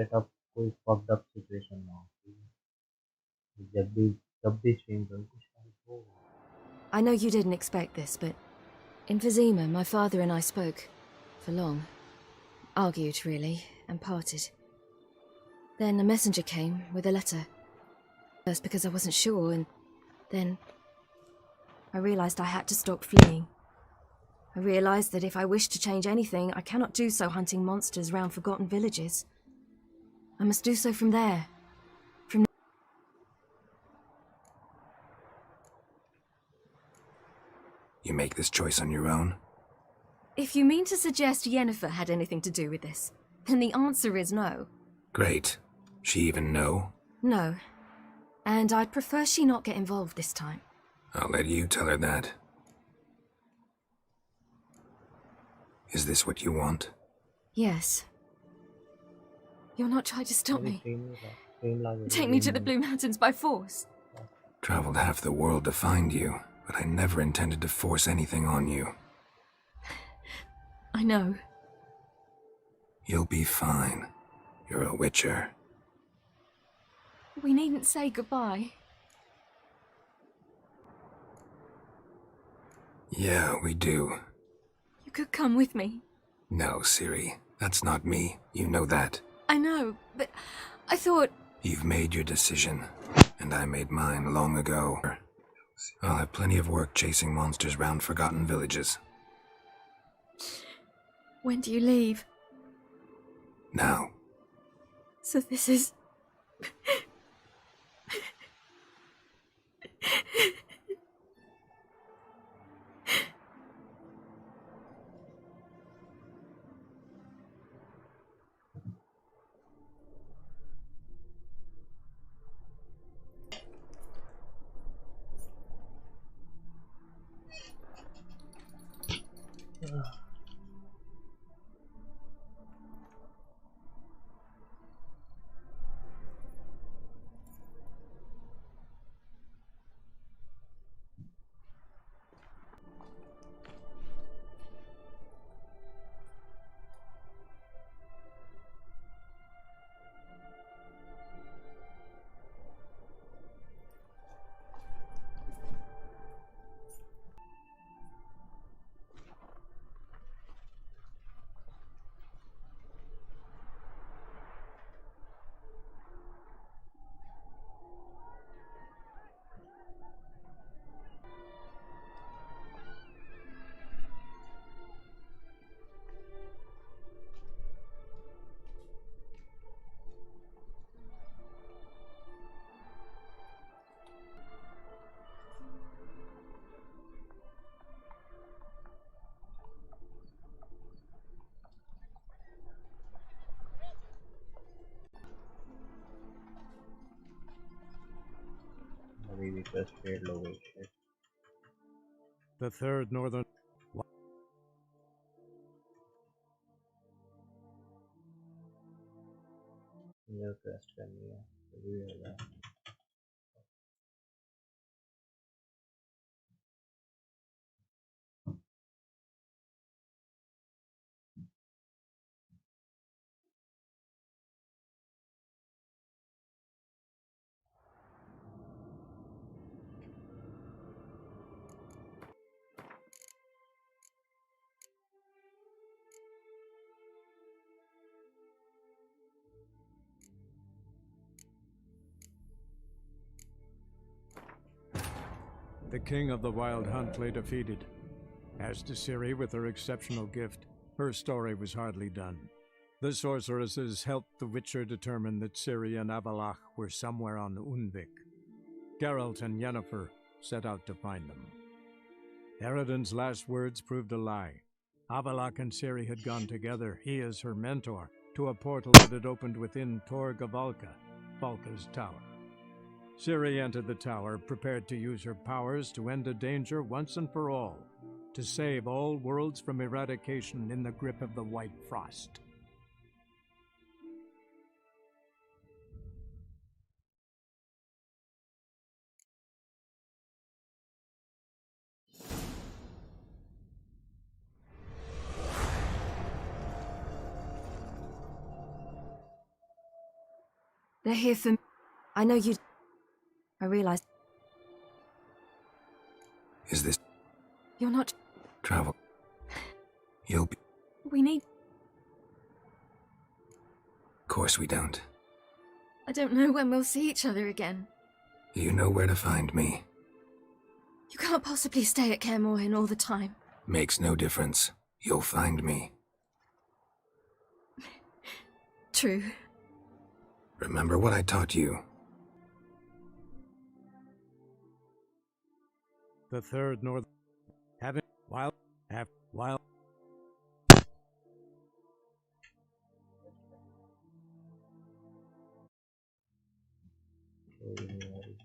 Setup कोई fucked up situation ना हो, ठीक है? जब भी स्ट्रीम करूँ कुछ ना कुछ हो। I know you didn't expect this, but in Vizima, my father and I spoke. For long. Argued, really, and parted. Then a messenger came with a letter. First because I wasn't sure, and then I realized I had to stop fleeing. I realized that if I wished to change anything, I cannot do so hunting monsters round forgotten villages. I must do so from there. You make this choice on your own? If you mean to suggest Yennefer had anything to do with this, then the answer is no. Great. She even know? No. And I'd prefer she not get involved this time. I'll let you tell her that. Is this what you want? Yes. You're not trying to stop मेरी me. Stream ला Take me to the Blue Mountains by force. Traveled half the world to find you, but I never intended to force anything on you. I know. You'll be fine. You're a witcher. We needn't say goodbye. Yeah, we do. You could come with me. No, Ciri. That's not me. You know that. I know, but I thought... You've made your decision, and I made mine long ago. I'll have plenty of work chasing monsters round forgotten villages. When do you leave? Now. So this is... अभी भी frustrate लोग हैं। The third northern... ये quest करनी है अभी भी होगा। The king of the Wild Hunt lay defeated. As to Ciri with her exceptional gift, her story was hardly done. The sorceresses helped the Witcher determine that Ciri and Avalach were somewhere on Unvik. Geralt and Yennefer set out to find them. Eredin's last words proved a lie. Avalach and Ciri had gone together, he as her mentor, to a portal that had opened within Tor Gavalka, Valka's tower. Ciri entered the tower, prepared to use her powers to end a danger once and for all, to save all worlds from eradication in the grip of the White Frost. They're here for me. I know you. I realize Is this you're not. travel? You'll be. We need. Of course we don't. I don't know when we'll see each other again. You know where to find me. You can't possibly stay at Kaer Morhen all the time. Makes no difference. You'll find me. True. Remember what I taught you. The third north. Have wild. कोई नहीं आ रही।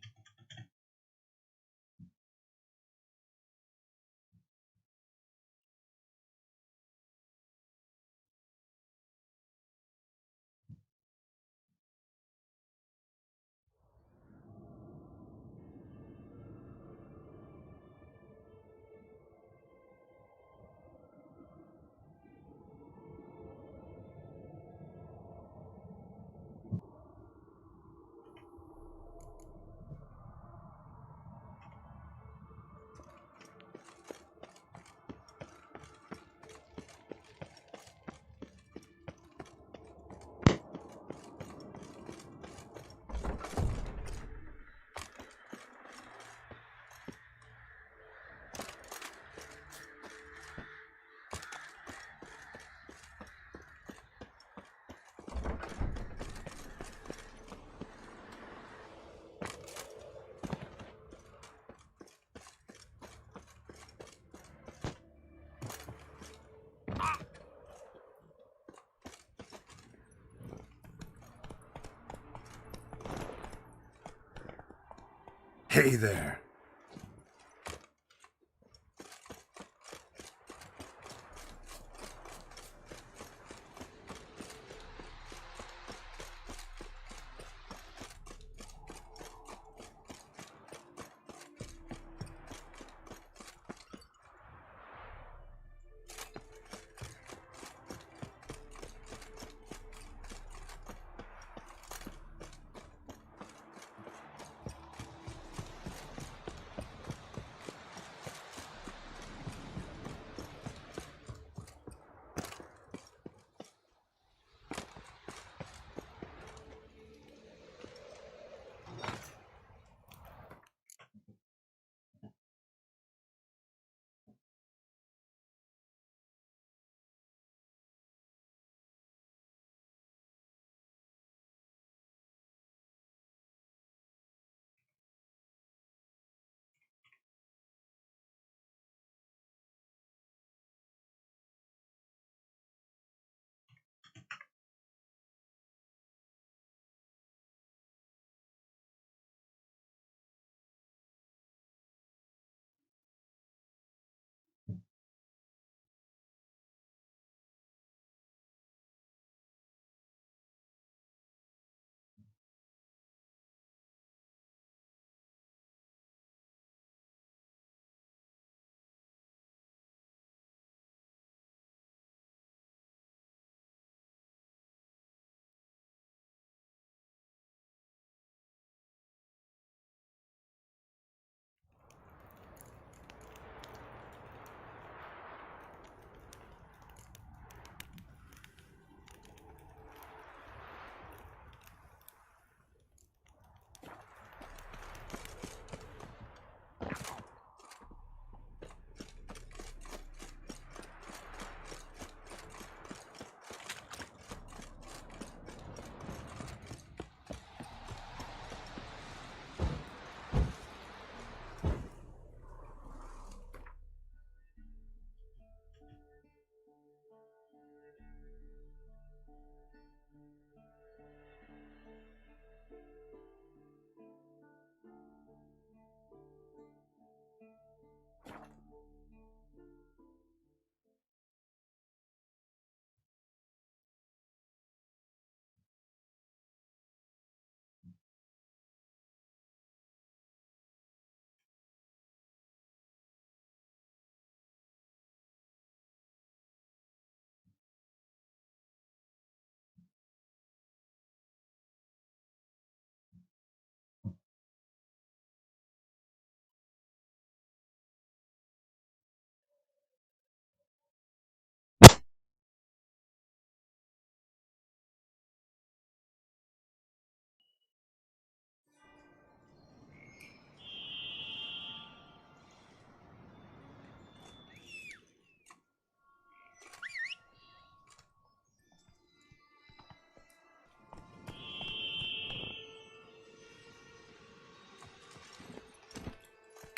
Hey there.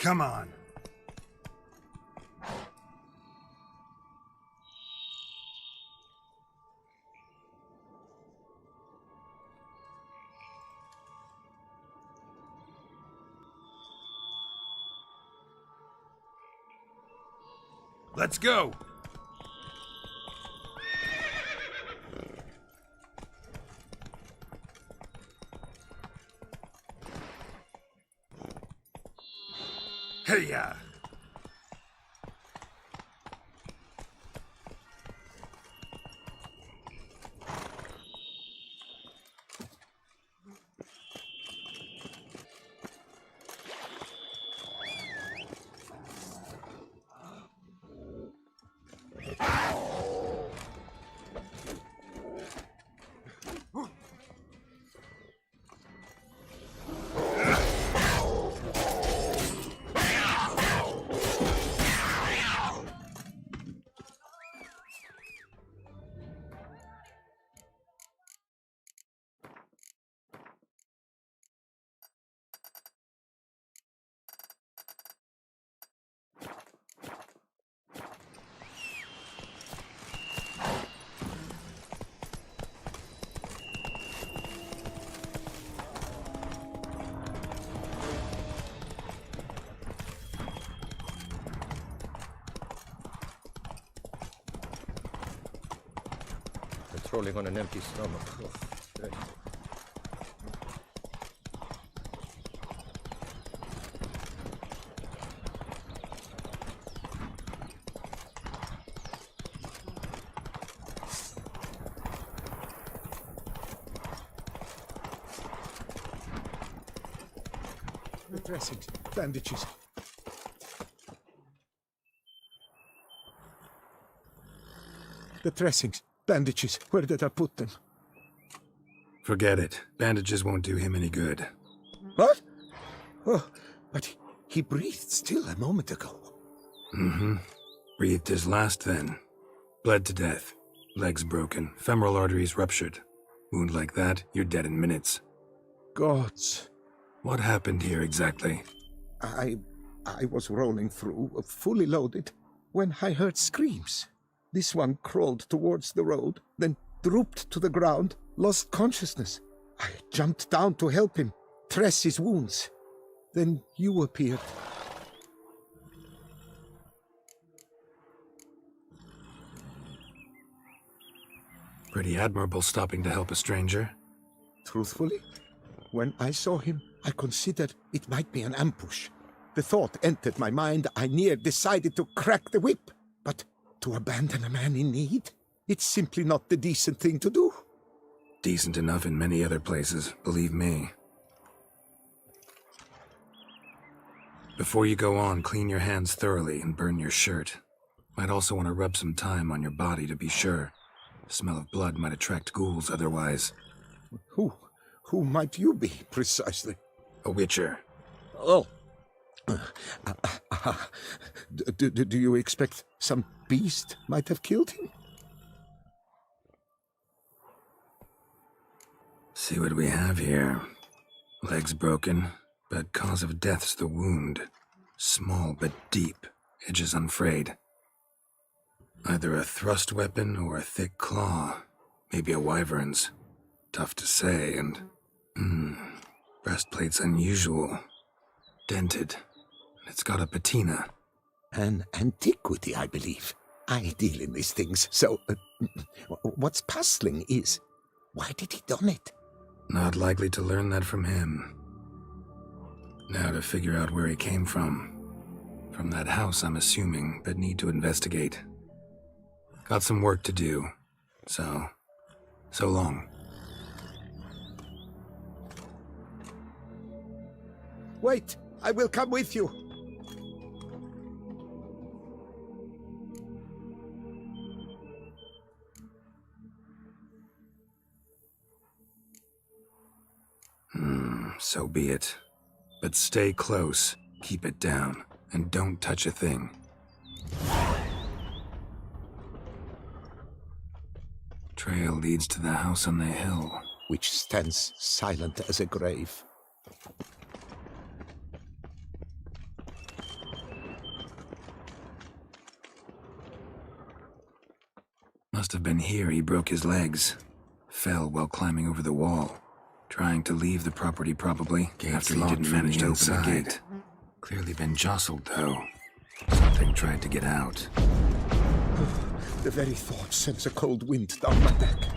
Come on. Let's go! Hey-ya! Patrolling on an empty stomach. Oh, great. The dressings, bandages. The dressings, bandages. Where did I put them? Forget it. Bandages won't do him any good. What? Oh, but he breathed still a moment ago. Mm-hmm. Breathed his last then. Bled to death. Legs broken. Femoral arteries ruptured. Wound like that, you're dead in minutes. Gods. What happened here exactly? I was rolling through, fully loaded, when I heard screams. This one crawled towards the road, then drooped to the ground, lost consciousness. I jumped down to help him, dress his wounds. Then you appeared. Pretty admirable stopping to help a stranger. Truthfully, when I saw him, I considered it might be an ambush. The thought entered my mind, I near decided to crack the whip. But to abandon a man in need? It's simply not the decent thing to do. Decent enough in many other places, believe me. Before you go on, clean your hands thoroughly and burn your shirt. Might also want to rub some thyme on your body to be sure. The smell of blood might attract ghouls otherwise. Who might you be, precisely? A witcher. Oh. Do you expect some beast might have killed him? See what we have here. Legs broken, but cause of death's the wound. Small but deep, edges unfrayed. Either a thrust weapon or a thick claw. Maybe a wyvern's. Tough to say, and... breastplate's unusual. Dented. It's got a patina. An antiquity, I believe. I deal in these things, so... what's puzzling is, why did he don it? Not likely to learn that from him. Now to figure out where he came from. From that house, I'm assuming, but need to investigate. Got some work to do. So long. Wait, I will come with you. So be it. But stay close, keep it down, and don't touch a thing. Trail leads to the house on the hill. Which stands silent as a grave. Must have been here he broke his legs. Fell while climbing over the wall. Trying to leave the property probably, after he didn't manage to open the gate. Clearly been jostled, though. Something tried to get out. The very thought sends a cold wind down my back.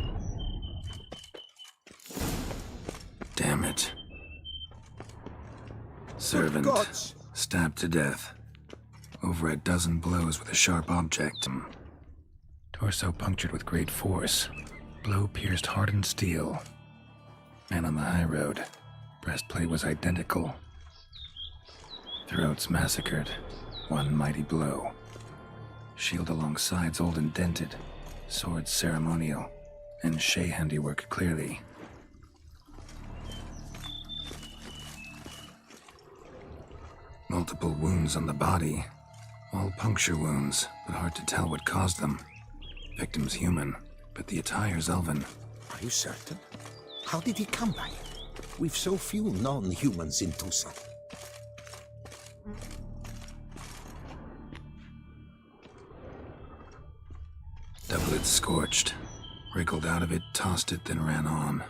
Damn it. Servant, Gods! stabbed to death. Over a dozen blows with a sharp object. Torso punctured with great force. Blow pierced hardened steel. Man on the high road. Breastplate was identical. Throats massacred. One mighty blow. Shield along sides old and dented. Sword ceremonial. And Shay handiwork clearly. Multiple wounds on the body. All puncture wounds, but hard to tell what caused them. Victim's human, but the attire's elven. Are you certain? How did he come by it? We've so few non-humans in Tucson. Doublet scorched. Wriggled out of it, tossed it, then ran on.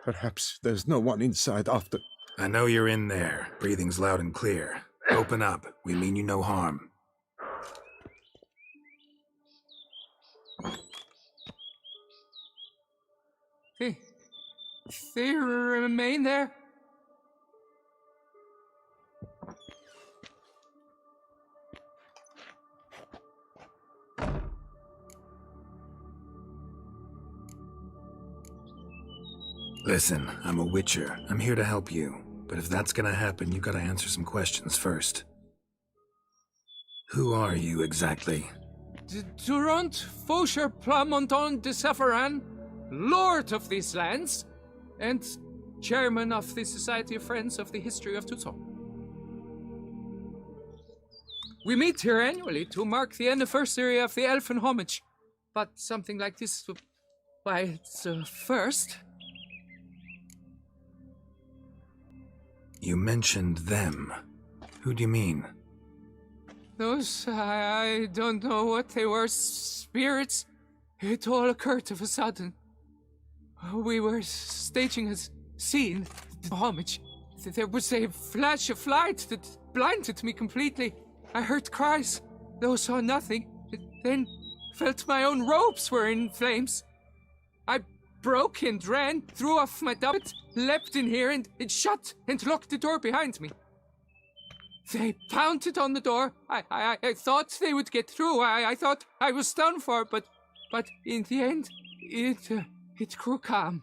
Perhaps there's no one inside after... I know you're in there. Breathing's loud and clear. Open up. We mean you no harm. They remain there? Listen, I'm a witcher. I'm here to help you. But if that's gonna happen, you gotta answer some questions first. Who are you exactly? Durant Faucher Plamonton de Safaran, Lord of these lands, and Chairman of the Society of Friends of the History of Tucson. We meet here annually to mark the anniversary of the Elfin Homage, but something like this, why, it's a first. You mentioned them. Who do you mean? Those, I don't know what they were, spirits. It all occurred of a sudden. We were staging a scene, the homage. There was a flash of light that blinded me completely. I heard cries, though saw nothing. Then felt my own robes were in flames. I broke and ran, threw off my doublet, leapt in here, and it shut and locked the door behind me. They pounded on the door. I thought they would get through. I thought I was done for, but in the end, it grew calm.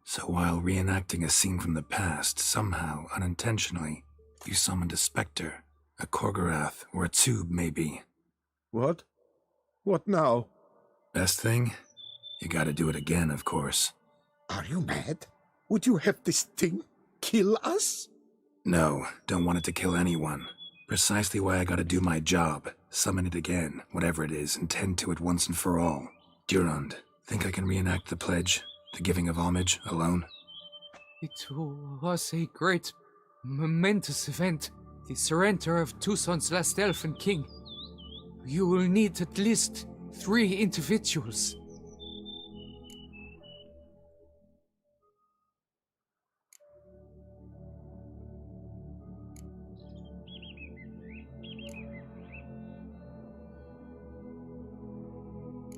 So while reenacting a scene from the past, somehow, unintentionally, you summoned a specter, a Korgorath, or a tube, maybe. What? What now? Best thing? You gotta do it again, of course. Are you mad? Would you have this thing kill us? No, don't want it to kill anyone. Precisely why I gotta do my job. Summon it again, whatever it is, and tend to it once and for all. Durand, think I can reenact the pledge, the giving of homage, alone? It was a great, momentous event. The surrender of Tucson's last elfin king. You will need at least 3 individuals.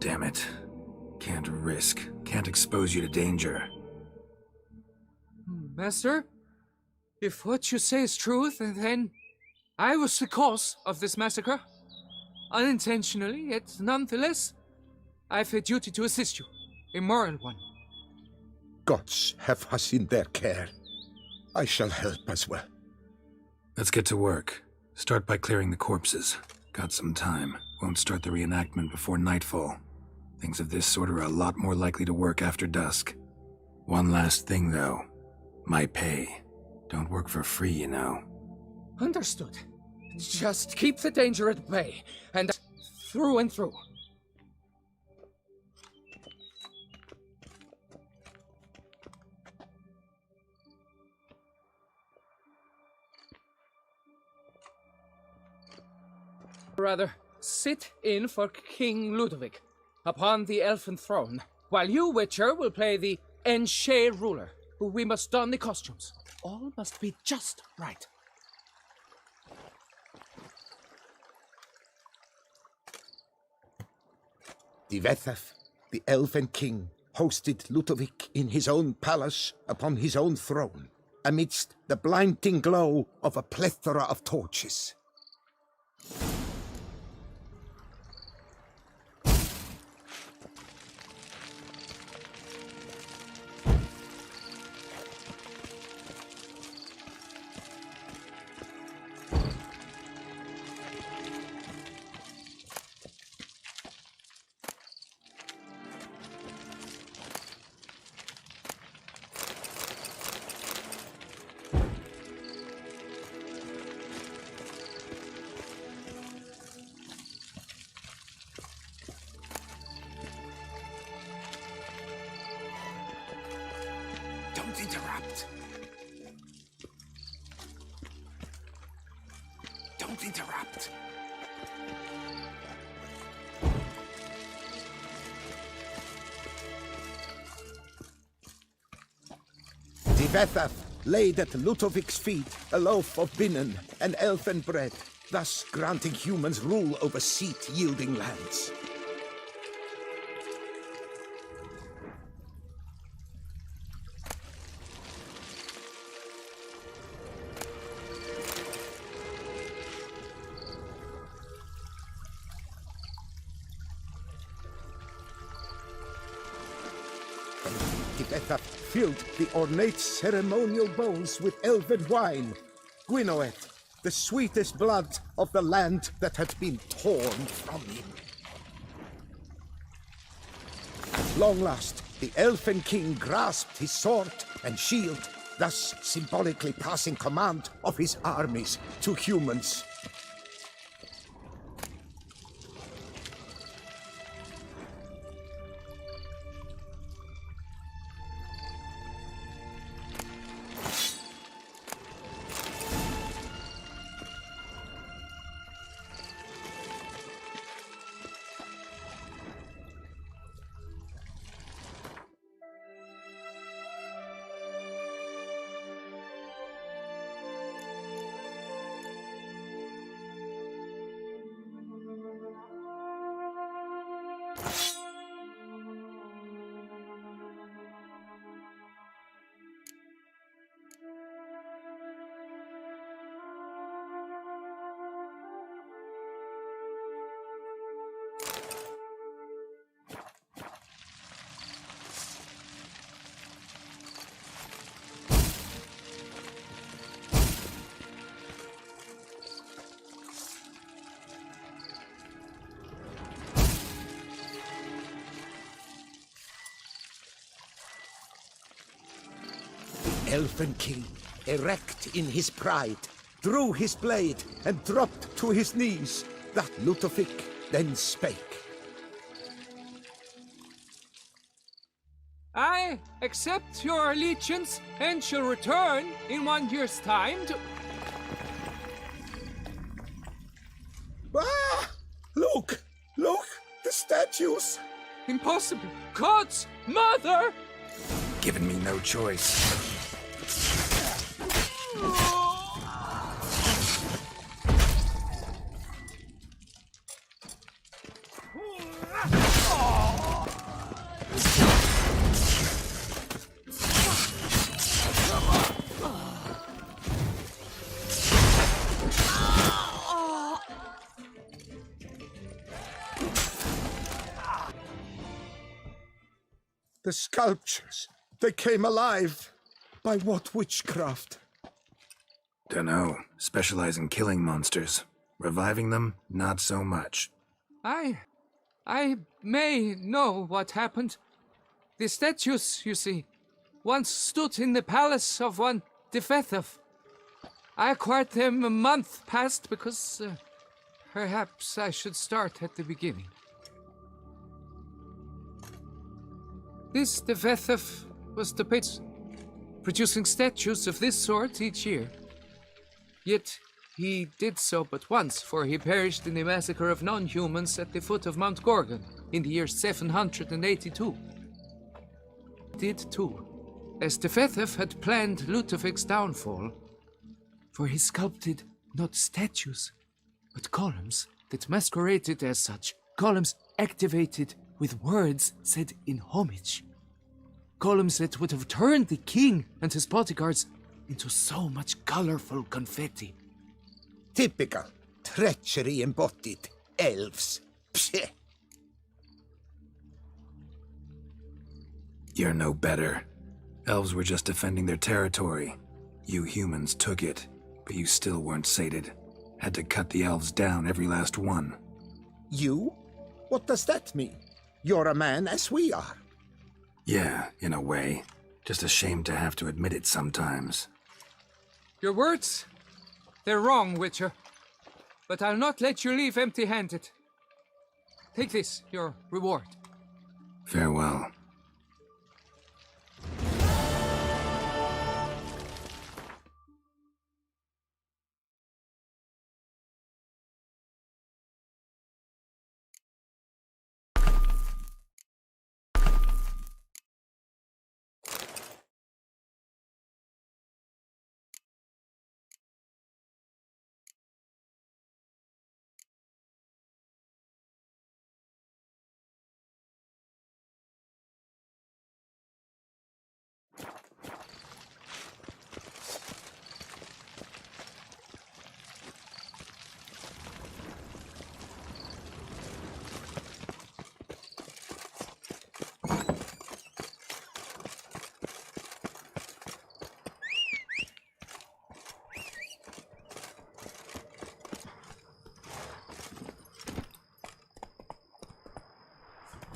Damn it. Can't risk. Can't expose you to danger. Master, if what you say is true, then I was the cause of this massacre. Unintentionally, yet nonetheless, I've a duty to assist you. A moral one. Gods have us in their care. I shall help as well. Let's get to work. Start by clearing the corpses. Got some time. Won't start the reenactment before nightfall. Things of this sort are a lot more likely to work after dusk. One last thing, though. My pay. Don't work for free, you know. Understood. Just keep the danger at bay, and through and through. Rather, sit in for King Ludovic upon the elfin throne, while you, Witcher, will play the Enshe ruler. We must don the costumes. All must be just right. Divethaf, the elven king, hosted Ludovic in his own palace upon his own throne, amidst the blinding glow of a plethora of torches. Don't interrupt. Don't interrupt. Divethaf laid at Ludovic's feet a loaf of binnen and elfin bread, thus granting humans rule over seat-yielding lands. Divethaf filled the ornate ceremonial bowls with elven wine, Gwynnoeth, the sweetest blood of the land that had been torn from him. At long last, the elfin king grasped his sword and shield, thus symbolically passing command of his armies to humans. Elfin king, erect in his pride, drew his blade and dropped to his knees. That Ludovic then spake. I accept your allegiance and shall return in 1 year's time to... Ah! Look! Look! The statues! Impossible! God's mother! Given me no choice. The sculptures, they came alive. By what witchcraft? Dunno. Specialize in killing monsters. Reviving them, not so much. I may know what happened. The statues, you see, once stood in the palace of one Divethaf. I acquired them a month past because perhaps I should start at the beginning. This Tevethov was the patron, producing statues of this sort each year. Yet he did so but once, for he perished in the massacre of non-humans at the foot of Mount Gorgon in the year 782. Did too, as Tevethov had planned Ludovik's downfall, for he sculpted not statues, but columns that masqueraded as such, columns activated with words said in homage. Columns that would have turned the king and his bodyguards into so much colorful confetti. Typical. Treachery embodied. Elves. Psheh. You're no better. Elves were just defending their territory. You humans took it, but you still weren't sated. Had to cut the elves down, every last one. You? What does that mean? You're a man as we are. Yeah, in a way. Just ashamed to have to admit it sometimes. Your words? They're wrong, Witcher. But I'll not let you leave empty-handed. Take this, your reward. Farewell.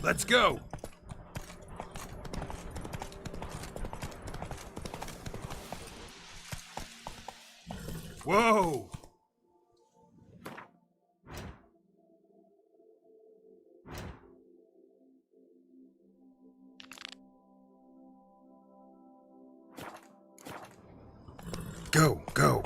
Let's go! Whoa! Go, go.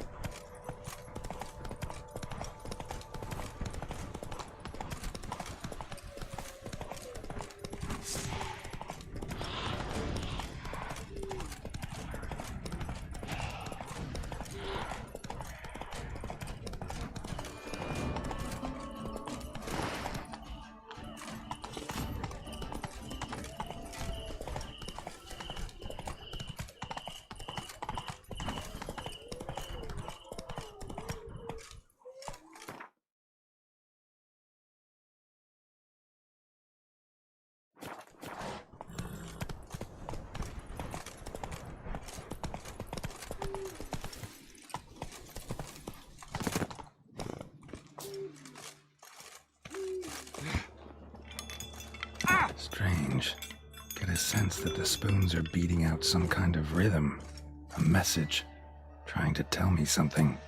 Strange. Get a sense that the spoons are beating out some kind of rhythm. A message. Trying to tell me something.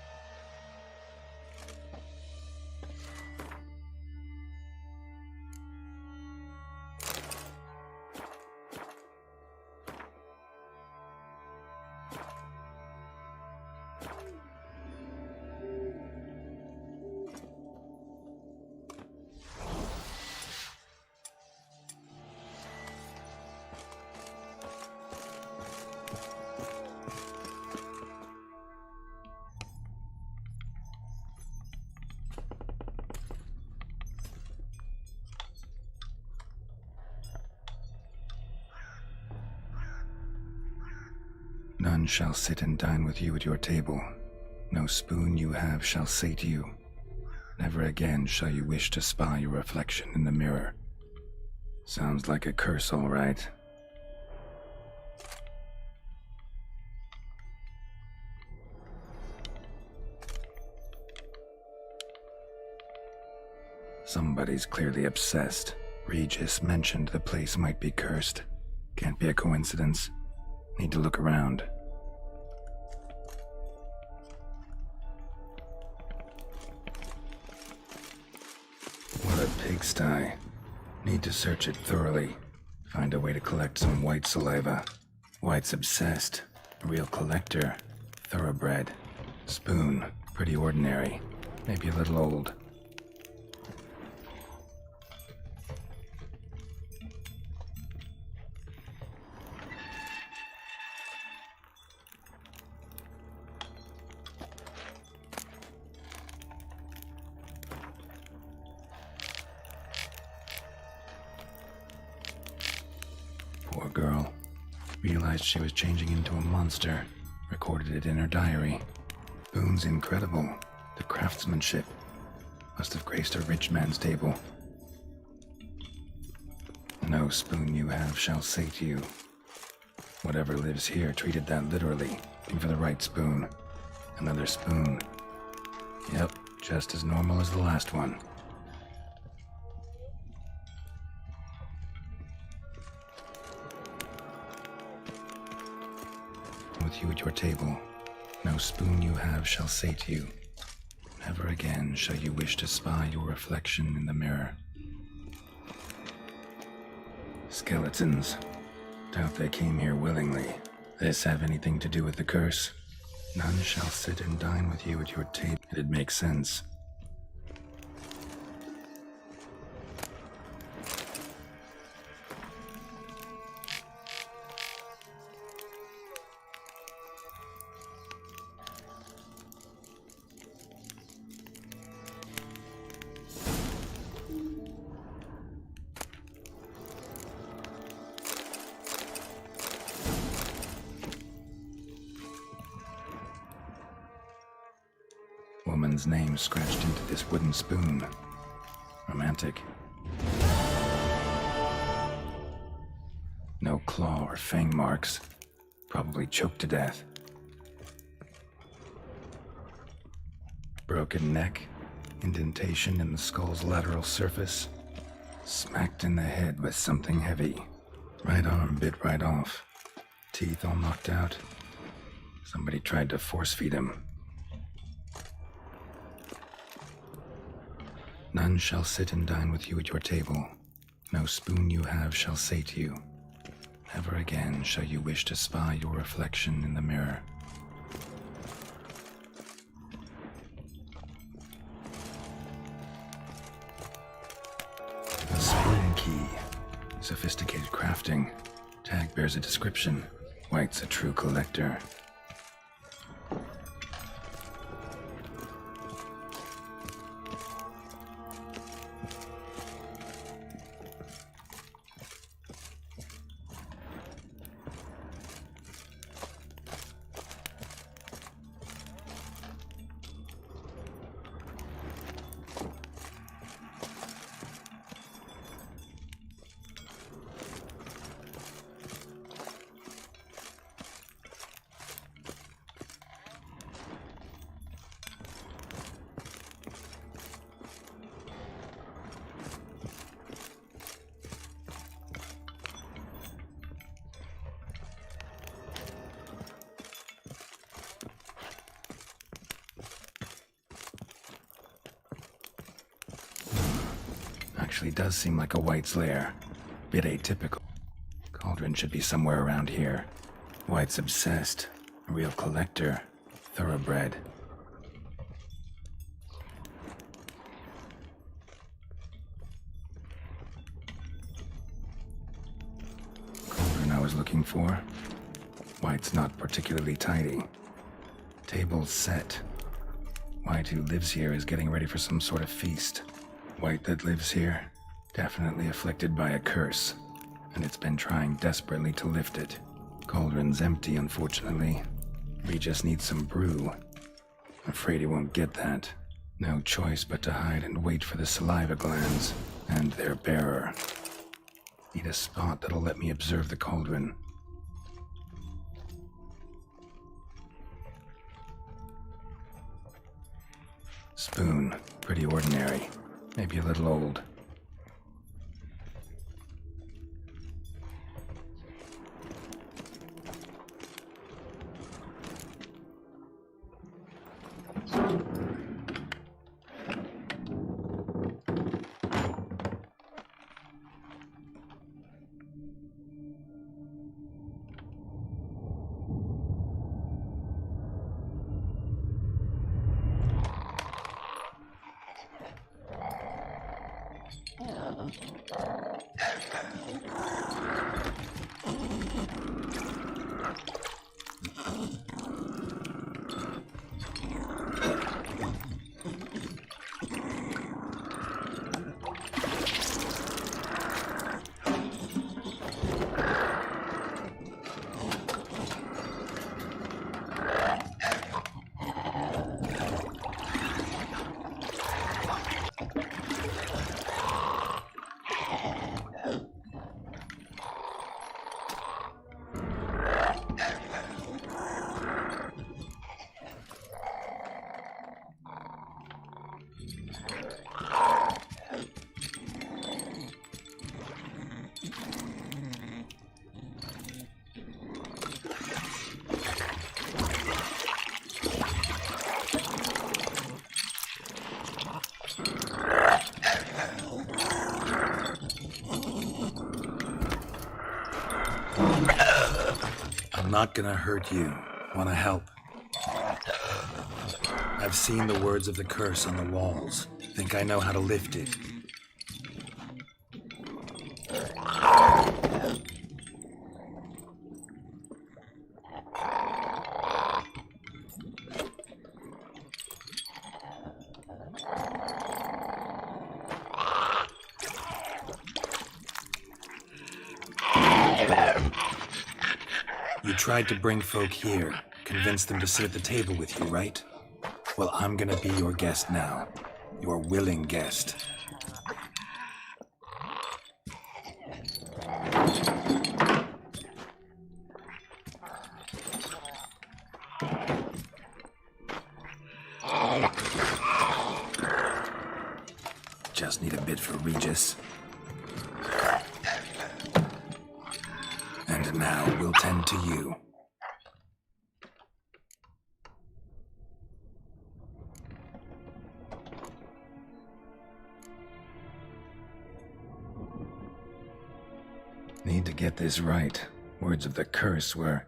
None shall sit and dine with you at your table. No spoon you have shall say to you, never again shall you wish to spy your reflection in the mirror. Sounds like a curse, all right. Somebody's clearly obsessed. Regis mentioned the place might be cursed. Can't be a coincidence. Need to look around. pigsty. Need to search it thoroughly. Find a way to collect some white saliva. White's obsessed. A real collector. Thoroughbred. Spoon. Pretty ordinary. Maybe a little old. Poor girl. Realized she was changing into a monster. Recorded it in her diary. Spoon's incredible. The craftsmanship. Must have graced a rich man's table. No spoon you have shall sate you. Whatever lives here treated that literally. Looking for the right spoon. Another spoon. Yep, just as normal as the last one. With you at your table, no spoon you have shall sate you. Never again shall you wish to spy your reflection in the mirror. Skeletons. Doubt they came here willingly. This have anything to do with the curse? None shall sit and dine with you at your table. It'd make sense. Woman's name scratched into this wooden spoon. Romantic. No claw or fang marks. Probably choked to death. Broken neck. Indentation in the skull's lateral surface. Smacked in the head with something heavy. Right arm bit right off. Teeth all knocked out. Somebody tried to force feed him. None shall sit and dine with you at your table. No spoon you have shall sate you. Never again shall you wish to spy your reflection in the mirror. A spoon key. Sophisticated crafting. Tag bears a description. White's a true collector. Actually does seem like a White's lair. Bit atypical. Cauldron should be somewhere around here. White's obsessed. A real collector. Thoroughbred. Cauldron I was looking for. White's not particularly tidy. Table's set. White who lives here is getting ready for some sort of feast. White that lives here, definitely afflicted by a curse, and it's been trying desperately to lift it. Cauldron's empty, unfortunately. We just need some brew. Afraid he won't get that. No choice but to hide and wait for the saliva glands, and their bearer. Need a spot that'll let me observe the cauldron. Spoon, pretty ordinary. Maybe a little old. I'm not gonna hurt you. Wanna help? I've seen the words of the curse on the walls. Think I know how to lift it. You tried to bring folk here, convince them to sit at the table with you, right? Well, I'm gonna be your guest now. Your willing guest. Just need a bit for Regis. And now we'll tend to you. Need to get this right. Words of the curse were,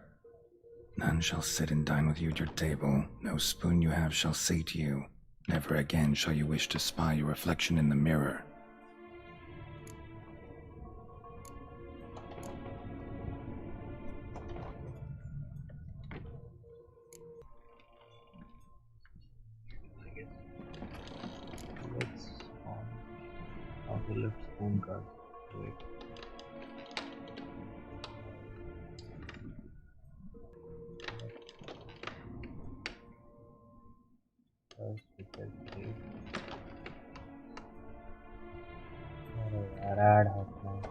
"None shall sit and dine with you at your table. No spoon you have shall sate you. Never again shall you wish to spy your reflection in the mirror." Let's how to lift spoon card. Wait. First we can see. अरे यार add हटना है.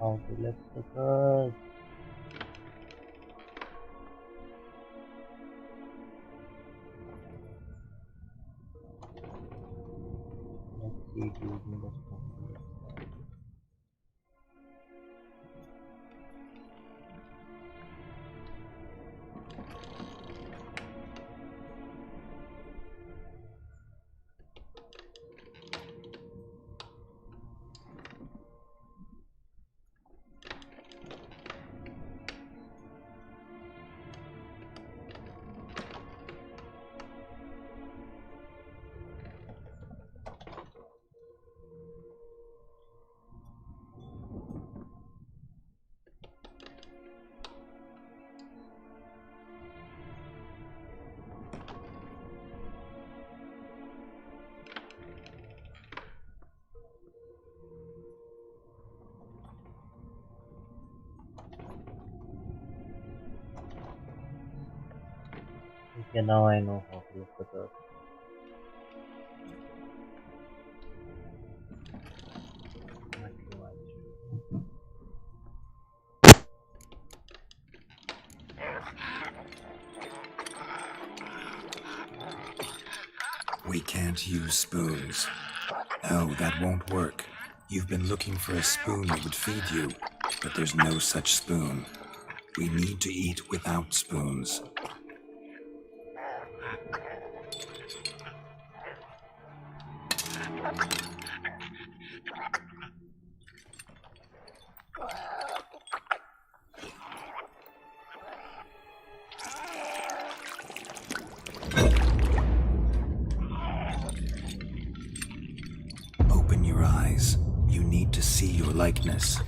How to lift the curse. Let's see using the spoon. Okay, now I know how to lift the curse. Not too much. We can't use spoons. No, that won't work. You've been looking for a spoon that would feed you, but there's no such spoon. We need to eat without spoons. your eyes. You need to see your likeness.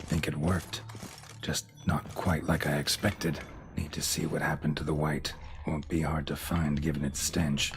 Think it worked. Just not quite like I expected. Need to see what happened to the white. Won't be hard to find given its stench.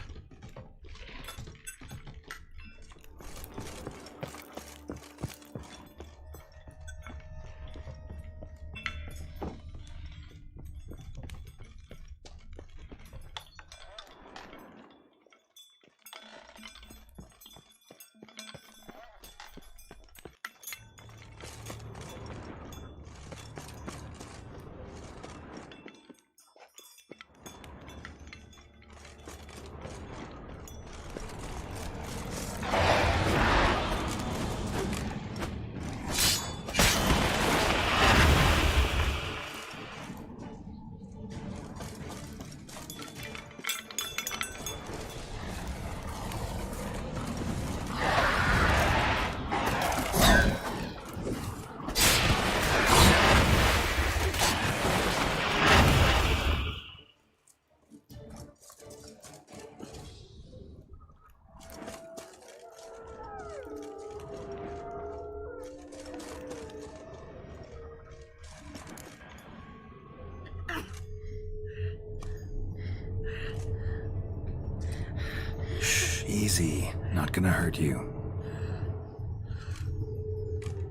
Easy. Not gonna hurt you.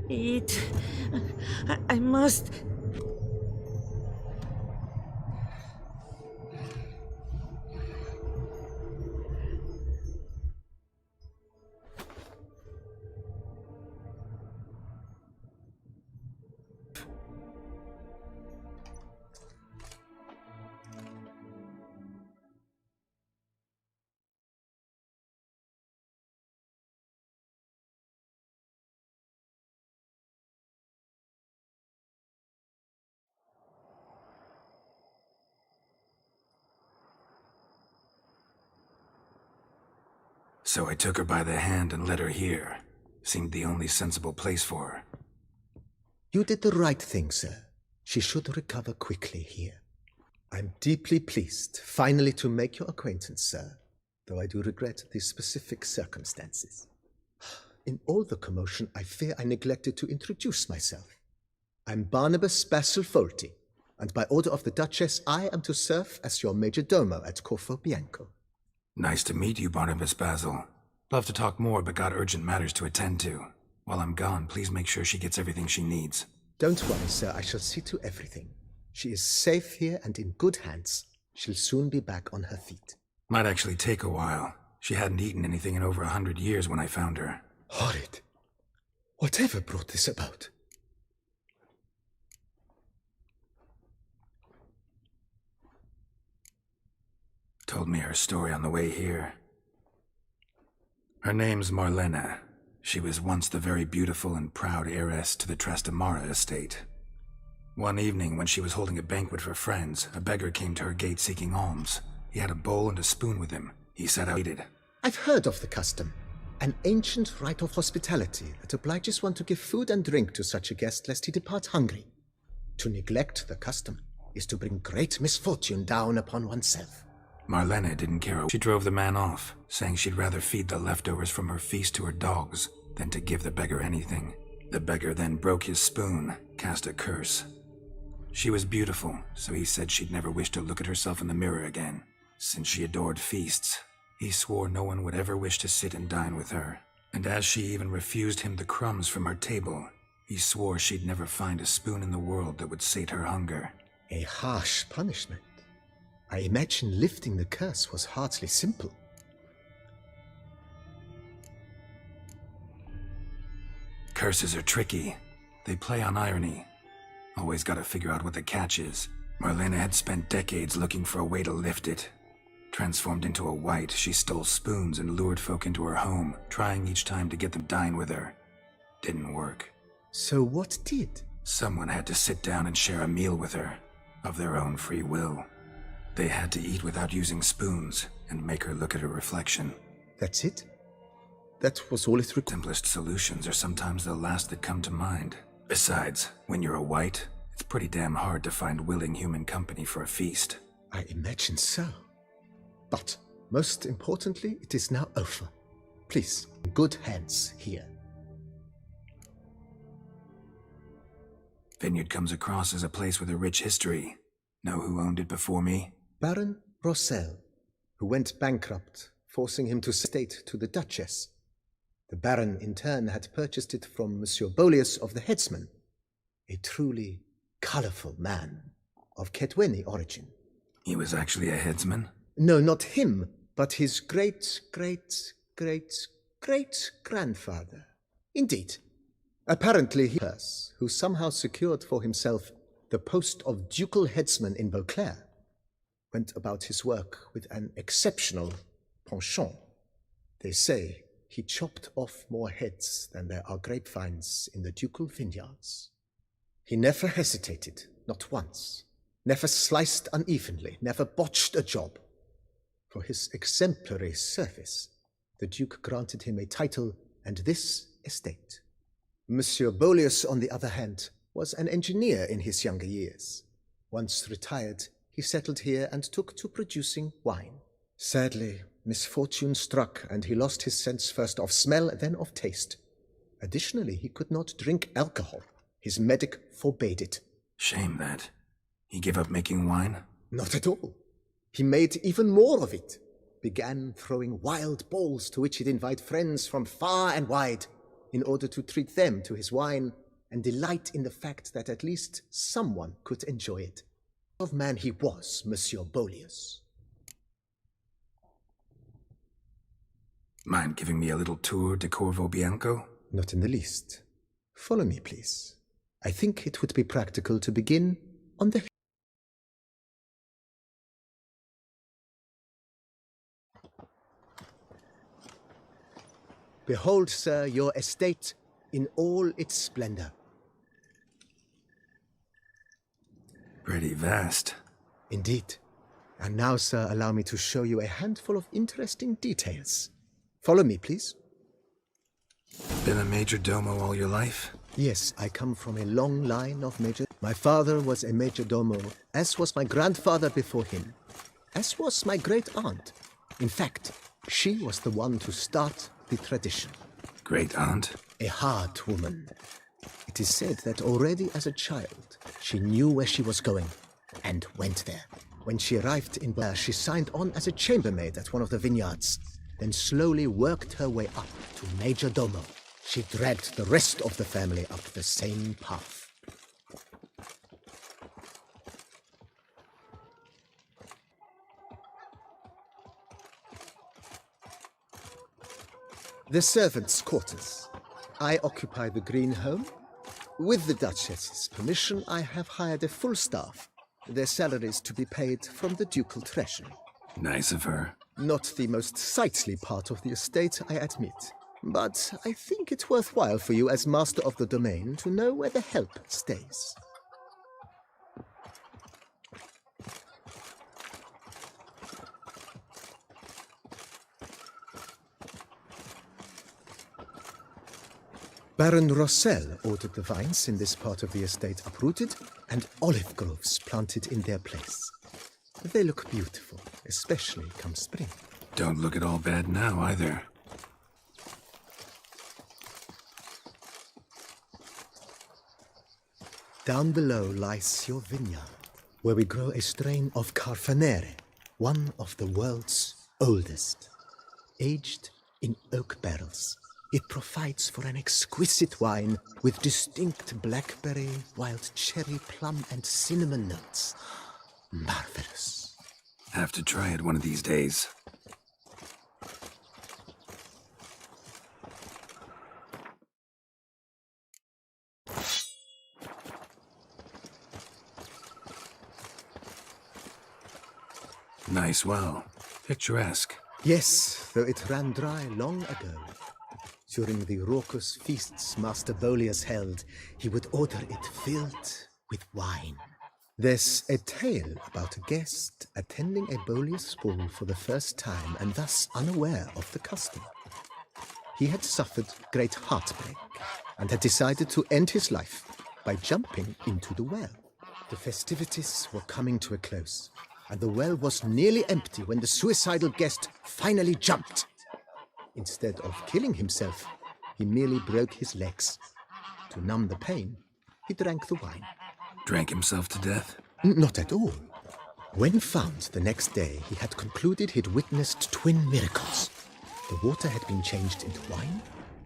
Eat. I must. So I took her by the hand and led her here. Seemed the only sensible place for her. You did the right thing, sir. She should recover quickly here. I'm deeply pleased, finally, to make your acquaintance, sir, though I do regret the specific circumstances. In all the commotion, I fear I neglected to introduce myself. I'm Barnabas Basil Folty, and by order of the Duchess, I am to serve as your major domo at Corvo Bianco. Nice to meet you, Barnabas Basil. Love to talk more, but got urgent matters to attend to. While I'm gone, please make sure she gets everything she needs. Don't worry, sir. I shall see to everything. She is safe here and in good hands. She'll soon be back on her feet. Might actually take a while. She hadn't eaten anything in over 100 years when I found her. Horrid. Whatever brought this about? Told me her story on the way here. Her name's Marlena. She was once the very beautiful and proud heiress to the Trastamara estate. One evening, when she was holding a banquet for friends, a beggar came to her gate seeking alms. He had a bowl and a spoon with him. He said I waited. I've heard of the custom. An ancient rite of hospitality that obliges one to give food and drink to such a guest lest he depart hungry. To neglect the custom is to bring great misfortune down upon oneself. Marlena didn't care. She drove the man off, saying she'd rather feed the leftovers from her feast to her dogs than to give the beggar anything. The beggar then broke his spoon, cast a curse. She was beautiful, so he said she'd never wish to look at herself in the mirror again. Since she adored feasts, he swore no one would ever wish to sit and dine with her. And as she even refused him the crumbs from her table, he swore she'd never find a spoon in the world that would sate her hunger. A harsh punishment. I imagine lifting the curse was hardly simple. Curses are tricky. They play on irony. Always gotta figure out what the catch is. Marlena had spent decades looking for a way to lift it. Transformed into a wight, she stole spoons and lured folk into her home, trying each time to get them to dine with her. Didn't work. So what did? Someone had to sit down and share a meal with her, of their own free will. They had to eat without using spoons, and make her look at her reflection. That's it? That was all it required? Simplest solutions are sometimes the last that come to mind. Besides, when you're a white, it's pretty damn hard to find willing human company for a feast. I imagine so. But, most importantly, it is now over. Please, good hands here. Vineyard comes across as a place with a rich history. Know who owned it before me? Baron Rossel, who went bankrupt, forcing him to state to the Duchess. The Baron, in turn, had purchased it from Monsieur Bolius of the Headsman, a truly colorful man of Ketweni origin. He was actually a headsman? No, not him, but his great-great-great-great-grandfather. Indeed. Apparently he was, who somehow secured for himself the post of ducal headsman in Beauclair, went about his work with an exceptional penchant. They say he chopped off more heads than there are grapevines in the ducal vineyards. He never hesitated, not once, never sliced unevenly, never botched a job. For his exemplary service, the Duke granted him a title and this estate. Monsieur Bolius, on the other hand, was an engineer in his younger years. Once retired, he settled here and took to producing wine. Sadly, misfortune struck and he lost his sense first of smell, then of taste. Additionally, he could not drink alcohol. His medic forbade it. Shame that. He gave up making wine? Not at all. He made even more of it. Began throwing wild balls to which he'd invite friends from far and wide in order to treat them to his wine and delight in the fact that at least someone could enjoy it. What of man he was, Monsieur Bolius. Mind giving me a little tour de Corvo Bianco? Not in the least. Follow me, please. I think it would be practical to begin on the... Behold, sir, your estate in all its splendor. Pretty vast. Indeed. And now, sir, allow me to show you a handful of interesting details. Follow me, please. Been a major domo all your life? Yes, I come from a long line of major... My father was a major domo, as was my grandfather before him, as was my great-aunt. In fact, she was the one to start the tradition. Great-aunt? A hard woman. It is said that already as a child, she knew where she was going, and went there. When she arrived in Blair, she signed on as a chambermaid at one of the vineyards, then slowly worked her way up to major domo. She dragged the rest of the family up the same path. The servants' quarters. I occupy the green home. With the Duchess's permission, I have hired a full staff, their salaries to be paid from the ducal treasury. Nice of her. Not the most sightly part of the estate, I admit. But I think it worthwhile for you as master of the domain to know where the help stays. Baron Rossel ordered the vines in this part of the estate uprooted and olive groves planted in their place. They look beautiful, especially come spring. Don't look at all bad now, either. Down below lies your vineyard, where we grow a strain of Carfanere, one of the world's oldest. Aged in oak barrels, it provides for an exquisite wine with distinct blackberry, wild cherry, plum, and cinnamon notes. Marvelous. Have to try it one of these days. Nice well. Picturesque. Yes, though it ran dry long ago. During the raucous feasts Master Bolius held, he would order it filled with wine. There's a tale about a guest attending a Bolius ball for the first time and thus unaware of the custom. He had suffered great heartbreak and had decided to end his life by jumping into the well. The festivities were coming to a close, and the well was nearly empty when the suicidal guest finally jumped. Instead of killing himself, he merely broke his legs. To numb the pain, he drank the wine. Drank himself to death? Not at all. When found the next day, he had concluded he'd witnessed twin miracles. The water had been changed into wine,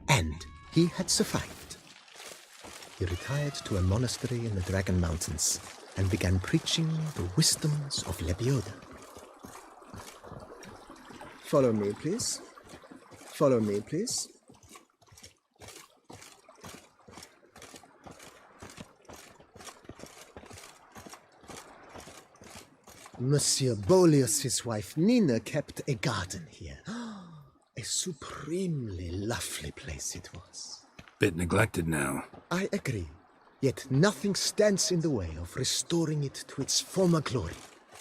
and he had survived. He retired to a monastery in the Dragon Mountains and began preaching the wisdoms of Lebioda. Follow me, please. Follow me, please. Monsieur Bolius' wife Nina kept a garden here. A supremely lovely place it was. Bit neglected now. I agree. Yet nothing stands in the way of restoring it to its former glory,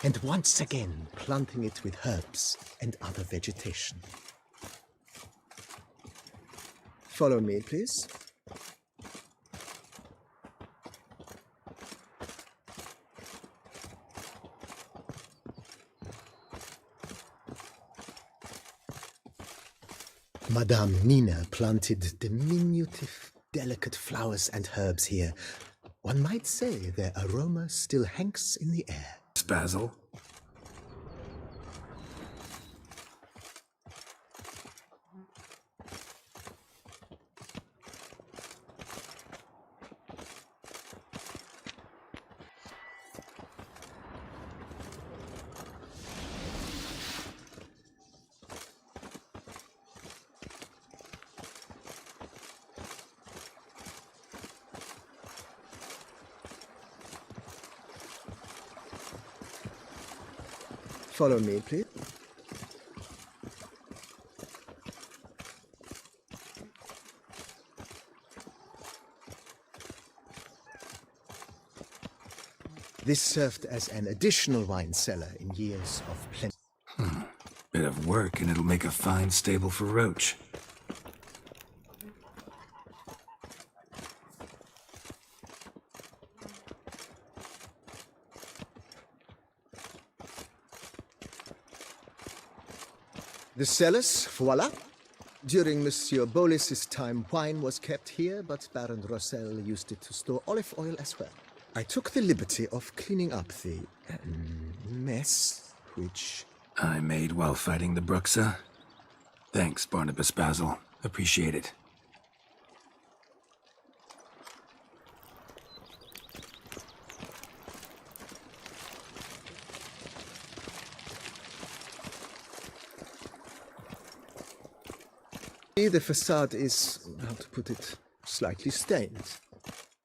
and once again planting it with herbs and other vegetation. Follow me, please. Madame Nina planted diminutive, delicate flowers and herbs here. One might say their aroma still hangs in the air. Basil? Follow me, please. This served as an additional wine cellar in years of plenty. Bit of work and it'll make a fine stable for Roach. The cellars, voila. During Monsieur Bolis's time, wine was kept here, but Baron Rossel used it to store olive oil as well. I took the liberty of cleaning up the mess, which... I made while fighting the Bruxa. Thanks, Barnabas Basil. Appreciate it. The facade is, how to put it, slightly stained.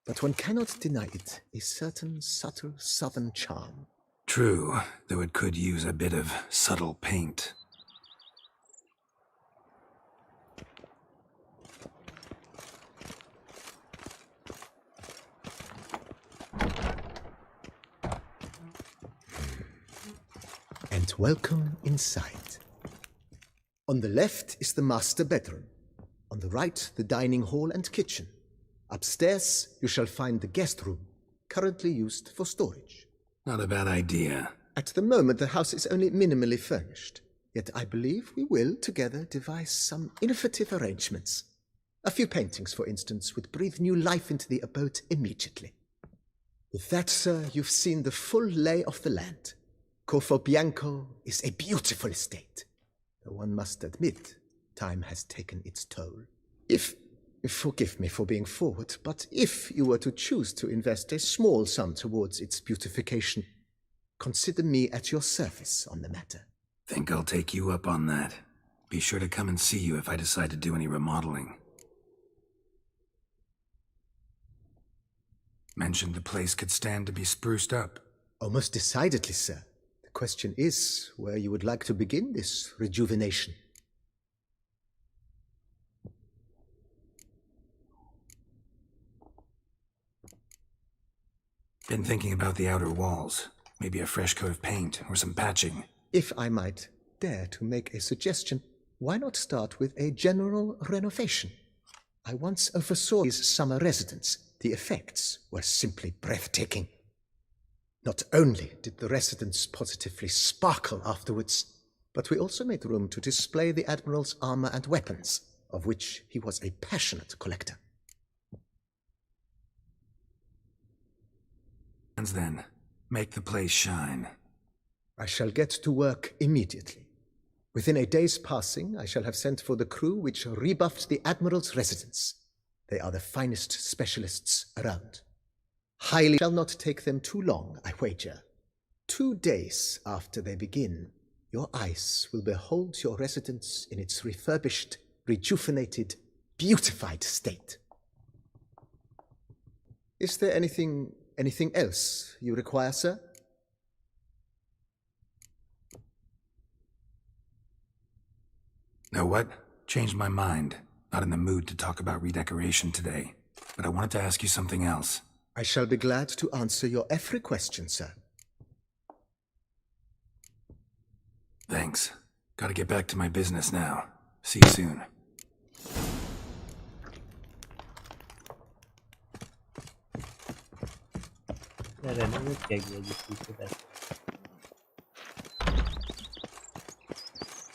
But one cannot deny it, a certain subtle southern charm. True, though it could use a bit of subtle paint. And welcome inside. On the left is the master bedroom. On the right, the dining hall and kitchen. Upstairs, you shall find the guest room, currently used for storage. Not a bad idea. At the moment, the house is only minimally furnished. Yet I believe we will, together, devise some innovative arrangements. A few paintings, for instance, would breathe new life into the abode immediately. With that, sir, you've seen the full lay of the land. Corvo Bianco is a beautiful estate. Though one must admit, time has taken its toll. Forgive me for being forward, but if you were to choose to invest a small sum towards its beautification, consider me at your service on the matter. Think I'll take you up on that. Be sure to come and see you if I decide to do any remodeling. Mentioned the place could stand to be spruced up. Oh, most decidedly, sir. The question is where you would like to begin this rejuvenation. Been thinking about the outer walls. Maybe a fresh coat of paint or some patching. If I might dare to make a suggestion, why not start with a general renovation? I once oversaw his summer residence. The effects were simply breathtaking. Not only did the residence positively sparkle afterwards, but we also made room to display the Admiral's armor and weapons, of which he was a passionate collector. And then, make the place shine. I shall get to work immediately. Within a day's passing, I shall have sent for the crew which rebuffed the Admiral's residence. They are the finest specialists around. Highly shall not take them too long, I wager. 2 days after they begin, your eyes will behold your residence in its refurbished, rejuvenated, beautified state. Is there anything else you require, sir? Know what? Changed my mind. Not in the mood to talk about redecoration today. But I wanted to ask you something else. I shall be glad to answer your every question, sir. Thanks. Gotta get back to my business now. See you soon. Yeah, renovate क्या किया जिसकी से पैसे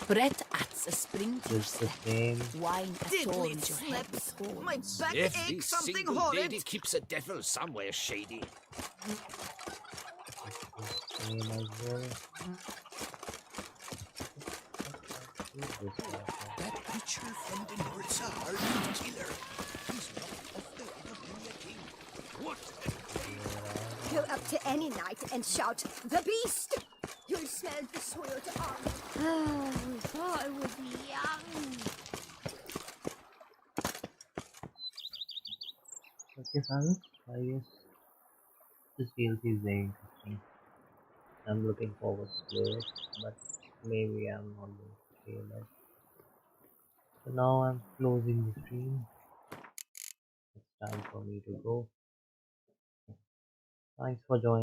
Brett at a spring just the same. wine adorns your head with horns. My back Every aches something single horrid. lady keeps a devil somewhere shady. Same as well. That creature from the North are killer. He's not of the Odobriya king. What? Go up to any knight and shout, "The beast!" You'll smell the soiled armor. Oh, we thought it would be young. Okay, Simon. I guess this DLC is very interesting. I'm looking forward to play it, but maybe I'm not going to play it. So now I'm closing the stream. It's time for me to go. Thanks for joining.